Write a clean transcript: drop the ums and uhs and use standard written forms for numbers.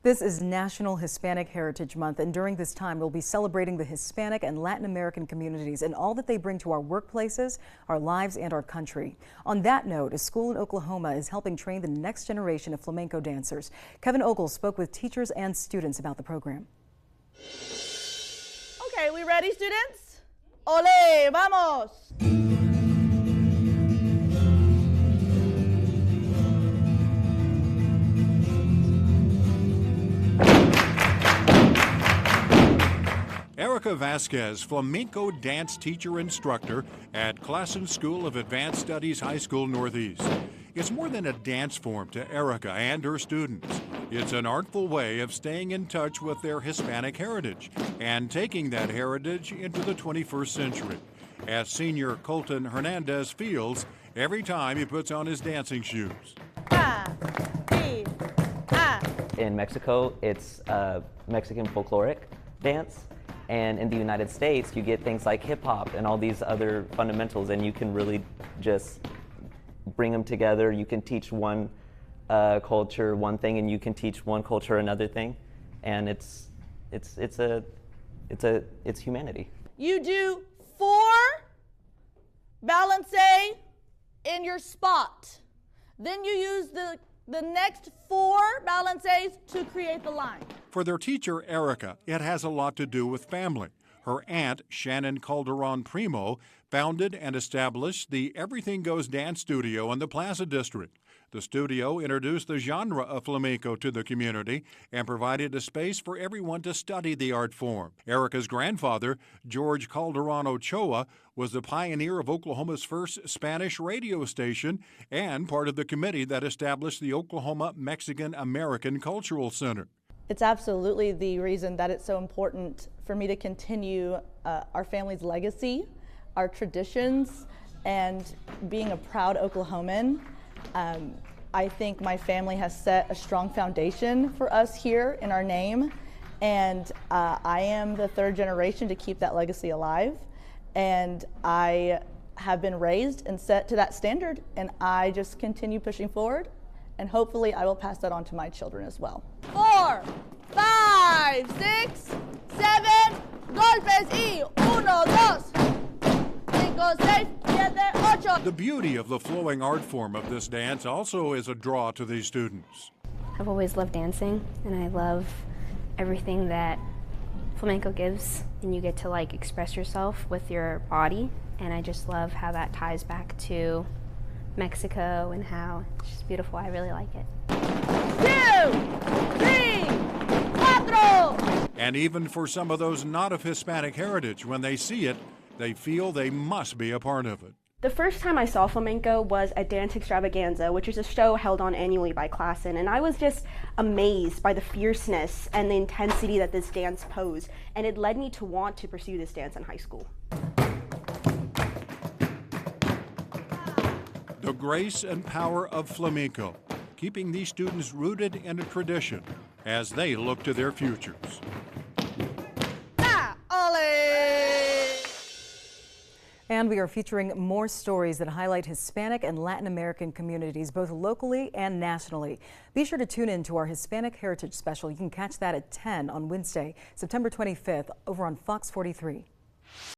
This is National Hispanic Heritage Month, and during this time, we'll be celebrating the Hispanic and Latin American communities and all that they bring to our workplaces, our lives, and our country. On that note, a school in Oklahoma is helping train the next generation of flamenco dancers. Kevin Ogle spoke with teachers and students about the program. Okay, we ready, students? Ole, vamos! Erica Vasquez, flamenco dance teacher instructor at Klassen School of Advanced Studies High School Northeast. It's more than a dance form to Erica and her students. It's an artful way of staying in touch with their Hispanic heritage and taking that heritage into the 21st century. As senior Colton Hernandez feels every time he puts on his dancing shoes. In Mexico, it's Mexican folkloric dance. And in the United States, you get things like hip hop and all these other fundamentals, and you can really just bring them together. You can teach one culture one thing, and you can teach one culture another thing, and it's humanity. You do 4 balance in your spot. Then you use the next 4 balances to create the line. For their teacher, Erica, it has a lot to do with family. Her aunt, Shannon Calderon Primo, founded and established the Everything Goes Dance Studio in the Plaza District. The studio introduced the genre of flamenco to the community and provided a space for everyone to study the art form. Erica's grandfather, George Calderon Ochoa, was the pioneer of Oklahoma's first Spanish radio station and part of the committee that established the Oklahoma Mexican American Cultural Center. It's absolutely the reason that it's so important for me to continue our family's legacy, our traditions, and being a proud Oklahoman. I think my family has set a strong foundation for us here in our name, and I am the 3rd generation to keep that legacy alive, and I have been raised and set to that standard, and I just continue pushing forward, and hopefully I will pass that on to my children as well. 4, 5, 6, 7, golpes y 1, 2, 5, 6, 7, 8. The beauty of the flowing art form of this dance also is a draw to these students. I've always loved dancing, and I love everything that flamenco gives, and you get to express yourself with your body, and I just love how that ties back to Mexico and how it's just beautiful. I really like it. 2, 3, 4. And even for some of those not of Hispanic heritage, when they see it, they feel they must be a part of it. The first time I saw flamenco was at Dance Extravaganza, which is a show held on annually by Klassen, and I was just amazed by the fierceness and the intensity that this dance posed, and it led me to want to pursue this dance in high school. The grace and power of flamenco, keeping these students rooted in a tradition as they look to their futures. And we are featuring more stories that highlight Hispanic and Latin American communities, both locally and nationally. Be sure to tune in to our Hispanic Heritage Special. You can catch that at 10 on Wednesday, September 25th, over on Fox 43.